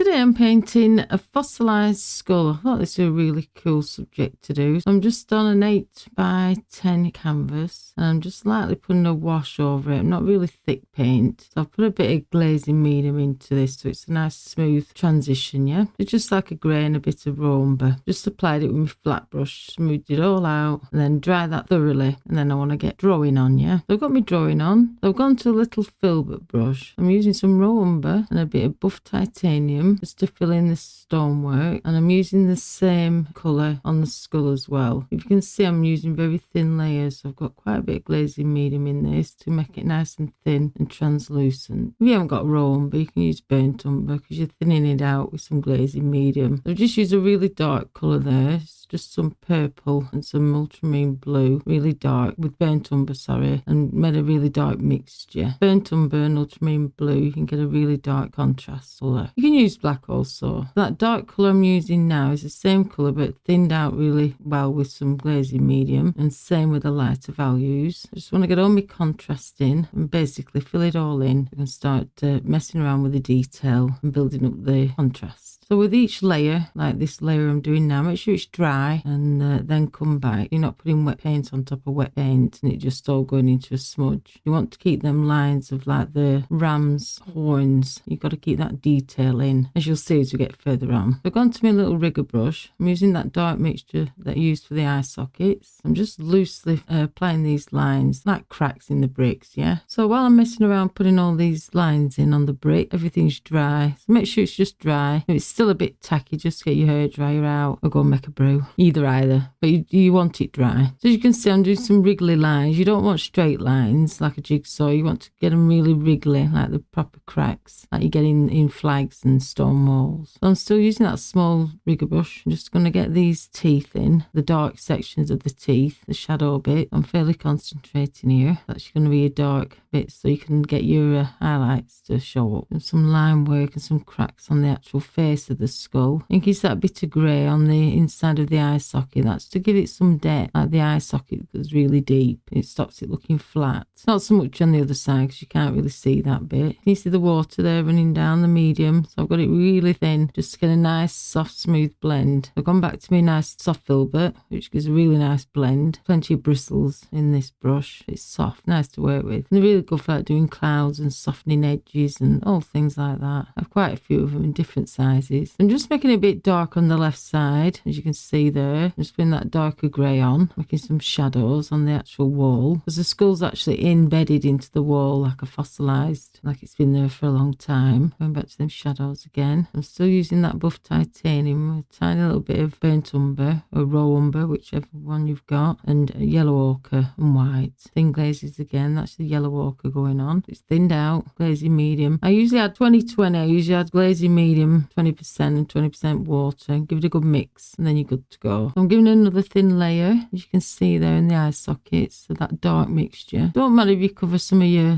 Today I'm painting a fossilised skull. I thought this was a really cool subject to do. So I'm just on an 8 by 10 canvas and I'm just lightly putting a wash over it. Not really thick paint. So I've put a bit of glazing medium into this so it's a nice smooth transition, yeah? It's just like a grey and a bit of raw umber. Just applied it with my flat brush, smoothed it all out and then dry that thoroughly, and then I want to get drawing on, yeah? So I've got my drawing on. So I've gone to a little filbert brush. I'm using some raw umber and a bit of buff titanium just to fill in the stonework, and I'm using the same colour on the skull as well. If you can see, I'm using very thin layers, so I've got quite a bit of glazing medium in this to make it nice and thin and translucent. If you haven't got raw umber, you can use burnt umber because you're thinning it out with some glazing medium. I've just used a really dark colour there. It's just some purple and some ultramarine blue, really dark, with burnt umber, sorry, and made a really dark mixture. Burnt umber and ultramarine blue, you can get a really dark contrast colour. You can use black also. That dark colour I'm using now is the same colour but thinned out really well with some glazing medium, and same with the lighter values. I just want to get all my contrast in and basically fill it all in and start messing around with the detail and building up the contrast. So with each layer, like this layer I'm doing now, make sure it's dry and then come back. You're not putting wet paint on top of wet paint and it just all going into a smudge. You want to keep them lines of like the ram's horns. You've got to keep that detail in, as you'll see as we get further on. I've gone to my little rigger brush. I'm using that dark mixture that I used for the eye sockets. I'm just loosely applying these lines like cracks in the bricks, yeah? So while I'm messing around putting all these lines in on the brick, everything's dry. So make sure it's just dry. If it's still a bit tacky, just get your hairdryer out or go and make a brew. Either. But you want it dry. So as you can see, I'm doing some wriggly lines. You don't want straight lines like a jigsaw. You want to get them really wriggly, like the proper cracks like you get in flags and stone walls. So I'm still using that small rigger brush. I'm just going to get these teeth in, the dark sections of the teeth, the shadow bit. I'm fairly concentrating here. That's going to be a dark bit so you can get your highlights to show up. And some line work and some cracks on the actual face of the skull. I think it's that bit of grey on the inside of the eye socket. That's to give it some depth. Like the eye socket goes really deep. It stops it looking flat. It's not so much on the other side because you can't really see that bit. You see the water there running down the medium. So I've got it really thin just to get a nice soft smooth blend. I've gone back to my nice soft filbert, which gives a really nice blend. Plenty of bristles in this brush. It's soft, nice to work with. And they're really good for like doing clouds and softening edges and all things like that. I have quite a few of them in different sizes. I'm just making it a bit dark on the left side, as you can see there. I'm just putting that darker grey on, making some shadows on the actual wall, because the skull's actually embedded into the wall like a fossilised, like it's been there for a long time. Going back to them shadows again. I'm still using that buff titanium with a tiny little bit of burnt umber or raw umber, whichever one you've got, and yellow ochre and white. Thin glazes again, that's the yellow ochre going on. It's thinned out, glazing medium. I usually add 20-20. I usually add glazing medium 20% and 20% water. Give it a good mix and then you're good to go. I'm giving another thin layer, as you can see there in the eye sockets, so that dark mixture. Don't matter if you cover some of your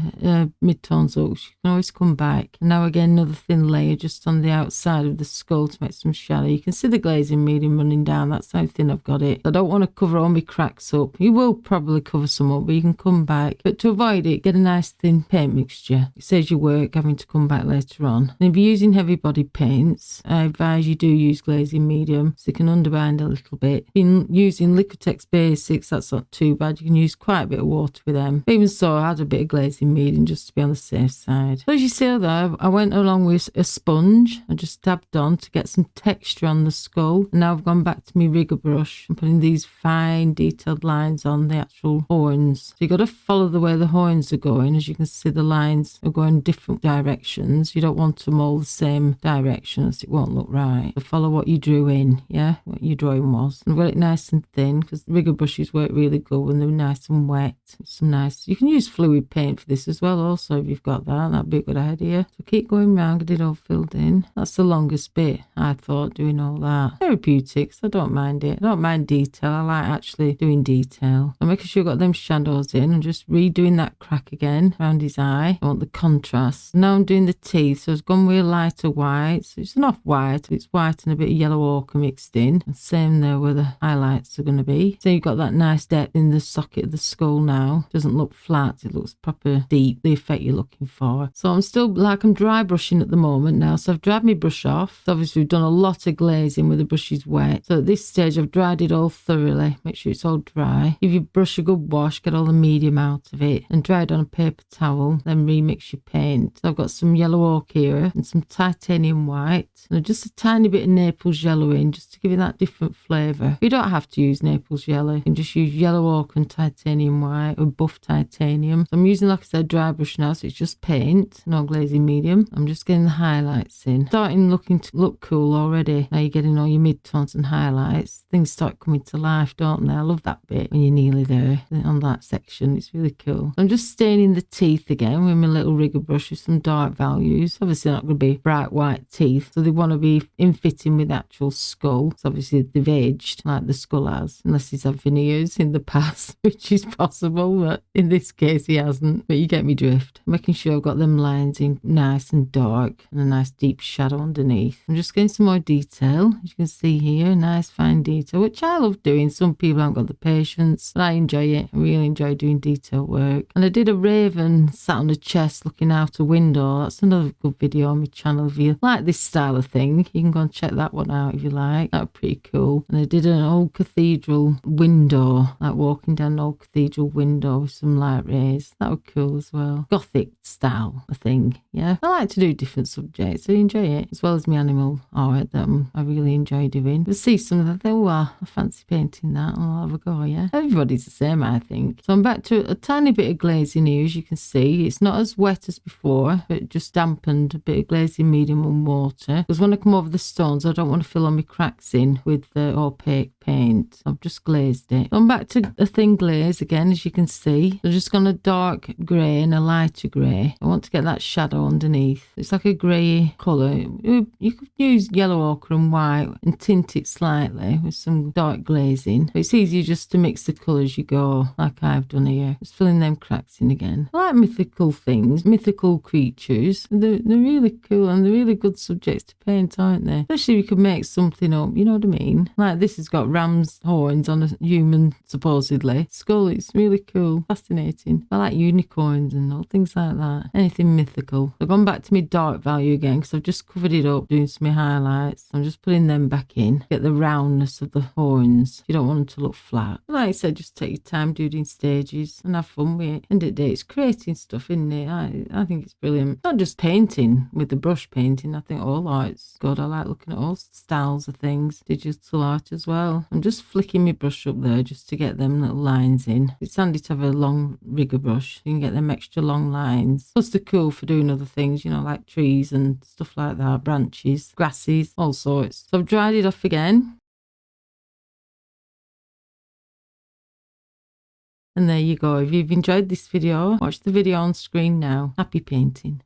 mid-tones up, you can always come back. And now again, another thin layer just on the outside of the skull to make some shadow. You can see the glazing medium running down. That's how thin I've got it. I don't want to cover all my cracks up. You will probably cover some up, but you can come back. But to avoid it, get a nice thin paint mixture. It saves you work having to come back later on. And if you're using heavy body paints, I advise you do use glazing medium so you can underbind a little bit. Been using Liquitex Basics, that's not too bad. You can use quite a bit of water with them. But even so, I had a bit of glazing medium just to be on the safe side. So as you see there, I went along with a sponge. I just dabbed on to get some texture on the skull. And now I've gone back to my rigger brush and putting these fine detailed lines on the actual horns. So you've got to follow the way the horns are going. As you can see, the lines are going different directions. You don't want them all the same direction, as it won't look right. So follow what you drew in, yeah, what your drawing was. And I've got it nice and thin because rigger brushes work really good when they're nice and wet. Some nice, you can use fluid paint for this as well also if you've got that. That'd be a good idea. So keep going round, get it all filled in. That's the longest bit, I thought, doing all that. Therapeutics, I don't mind it. I don't mind detail. I like actually doing detail. I'm making sure I've got them shadows in and just redoing that crack again around his eye. I want the contrast. Now I'm doing the teeth, so I've gone with a lighter white. So it's not white, it's white and a bit of yellow ochre mixed in. And same there where the highlights are going to be. So you've got that nice depth in the socket of the skull now. Doesn't look flat, it looks proper deep, the effect you're looking for. So I'm still, like, I'm dry brushing at the moment now, so I've dried my brush off. So obviously we've done a lot of glazing where the brush is wet. So at this stage I've dried it all thoroughly. Make sure it's all dry. Give your brush a good wash, get all the medium out of it, and dry it on a paper towel. Then remix your paint. So I've got some yellow ochre and some titanium white, and just a tiny bit of Naples yellow in, just to give it that different flavour. You don't have to use Naples yellow. You can just use yellow ochre and titanium white, or buff titanium. So I'm using, like I said, dry brush now, so it's just paint, no glazing medium. I'm just getting the highlights in. Starting looking to look cool already. Now you're getting all your mid-tones and highlights. Things start coming to life, don't they? I love that bit when you're nearly there on that section. It's really cool. I'm just staining the teeth again with my little rigger brush with some dark values. Obviously not going to be bright white teeth, so they want to be in fitting with the actual skull. So obviously they've aged like the skull has, unless he's had veneers in the past, which is possible, but in this case he hasn't. But you get me drift. Making sure I've got them lines in nice and dark and a nice deep shadow underneath. I'm just getting some more detail, as you can see here, nice fine detail, which I love doing. Some people haven't got the patience, but I enjoy it. I really enjoy doing detail work. And I did a raven sat on a chest looking out a window. That's another good video on my channel. If you like this style of thing, you can go and check that one out if you like. That was pretty cool. And I did an old cathedral window, like walking down an old cathedral window with some light rays. That was cool as well. Gothic style, I think. Yeah, I like to do different subjects. I enjoy it, as well as my animal art that I really enjoy doing. But see some of that, oh, I fancy painting that. I'll have a go, yeah. Everybody's the same, I think. So I'm back to a tiny bit of glazing here, as you can see. It's not as wet as before, but it just dampened a bit of glazing medium and water. Because when I come over the stones, I don't want to fill all my cracks in with the opaque paint. I've just glazed it. So I'm back to a thin glaze again, as you can see. So just gone a dark grey and a lighter grey. I want to get that shadow underneath. It's like a grey colour. You could use yellow ochre and white and tint it slightly with some dark glazing. But it's easier just to mix the colours as you go, like I've done here. Just filling them cracks in again. I like mythical things, mythical creatures. They're really cool and they're really good subjects to paint, aren't they? Especially if you could make something up, you know what I mean? Like this has got ram's horns on a human, supposedly, skull. It's really cool, fascinating. I like unicorns and all things like that. Anything mythical. I've gone back to my dark value again because I've just covered it up doing some highlights. I'm just putting them back in. Get the roundness of the horns. You don't want them to look flat. But like I said, just take your time, do it in stages and have fun with it. End of the day, it's creating stuff, isn't it? I think it's brilliant. Not just painting with the brush painting. I think all art's good. I like looking at all styles of things. Digital art as well. I'm just flicking my brush up there just to get them little lines in. It's handy to have a long rigger brush. You can get them extra long lines. Plus they're cool for doing other things, you know, like trees and stuff like that, branches, grasses, all sorts. So I've dried it off again. And there you go. If you've enjoyed this video, watch the video on screen now. Happy painting.